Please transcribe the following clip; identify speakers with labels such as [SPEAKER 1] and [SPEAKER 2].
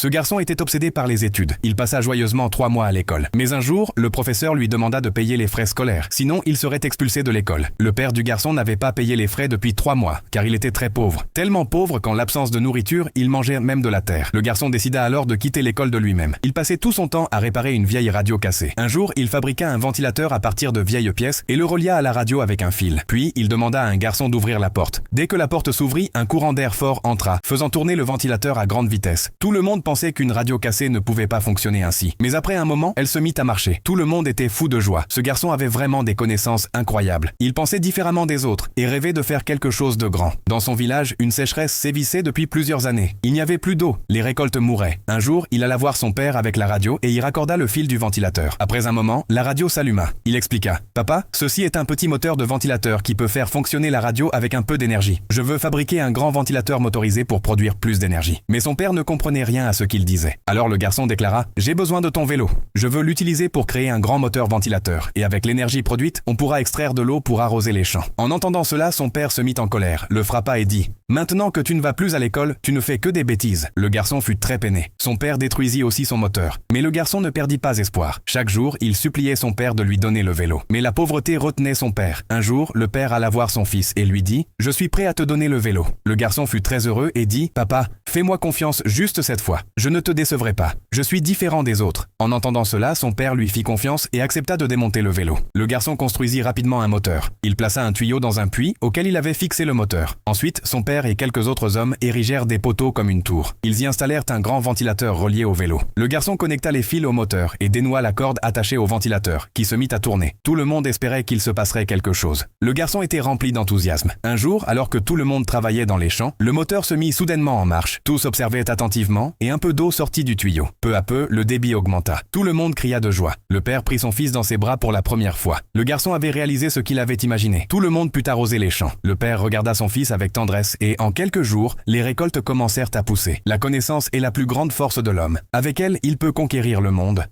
[SPEAKER 1] Ce garçon était obsédé par les études. Il passa joyeusement 3 mois à l'école. Mais un jour, le professeur lui demanda de payer les frais scolaires. Sinon, il serait expulsé de l'école. Le père du garçon n'avait pas payé les frais depuis 3 mois, car il était très pauvre. Tellement pauvre qu'en l'absence de nourriture, il mangeait même de la terre. Le garçon décida alors de quitter l'école de lui-même. Il passait tout son temps à réparer une vieille radio cassée. Un jour, il fabriqua un ventilateur à partir de vieilles pièces et le relia à la radio avec un fil. Puis, il demanda à un garçon d'ouvrir la porte. Dès que la porte s'ouvrit, un courant d'air fort entra, faisant tourner le ventilateur à grande vitesse. Tout le monde pensait qu'une radio cassée ne pouvait pas fonctionner ainsi. Mais après un moment, elle se mit à marcher. Tout le monde était fou de joie. Ce garçon avait vraiment des connaissances incroyables. Il pensait différemment des autres et rêvait de faire quelque chose de grand. Dans son village, une sécheresse sévissait depuis plusieurs années. Il n'y avait plus d'eau. Les récoltes mouraient. Un jour, il alla voir son père avec la radio et y raccorda le fil du ventilateur. Après un moment, la radio s'alluma. Il expliqua. « Papa, ceci est un petit moteur de ventilateur qui peut faire fonctionner la radio avec un peu d'énergie. Je veux fabriquer un grand ventilateur motorisé pour produire plus d'énergie. » Mais son père ne comprenait rien à ce qu'il disait. Alors le garçon déclara « J'ai besoin de ton vélo. Je veux l'utiliser pour créer un grand moteur ventilateur. Et avec l'énergie produite, on pourra extraire de l'eau pour arroser les champs. » En entendant cela, son père se mit en colère, le frappa et dit « Maintenant que tu ne vas plus à l'école, tu ne fais que des bêtises. » Le garçon fut très peiné. Son père détruisit aussi son moteur. Mais le garçon ne perdit pas espoir. Chaque jour, il suppliait son père de lui donner le vélo. Mais la pauvreté retenait son père. Un jour, le père alla voir son fils et lui dit « Je suis prêt à te donner le vélo. » Le garçon fut très heureux et dit « Papa, fais-moi confiance juste cette fois. Je ne te décevrai pas. Je suis différent des autres. » En entendant cela, son père lui fit confiance et accepta de démonter le vélo. Le garçon construisit rapidement un moteur. Il plaça un tuyau dans un puits auquel il avait fixé le moteur. Ensuite, son père et quelques autres hommes érigèrent des poteaux comme une tour. Ils y installèrent un grand ventilateur relié au vélo. Le garçon connecta les fils au moteur et dénoua la corde attachée au ventilateur, qui se mit à tourner. Tout le monde espérait qu'il se passerait quelque chose. Le garçon était rempli d'enthousiasme. Un jour, alors que tout le monde travaillait dans les champs, le moteur se mit soudainement en marche. Tous observaient attentivement et un peu d'eau sortit du tuyau. Peu à peu, le débit augmenta. Tout le monde cria de joie. Le père prit son fils dans ses bras pour la première fois. Le garçon avait réalisé ce qu'il avait imaginé. Tout le monde put arroser les champs. Le père regarda son fils avec tendresse et, en quelques jours, les récoltes commencèrent à pousser. La connaissance est la plus grande force de l'homme. Avec elle, il peut conquérir le monde.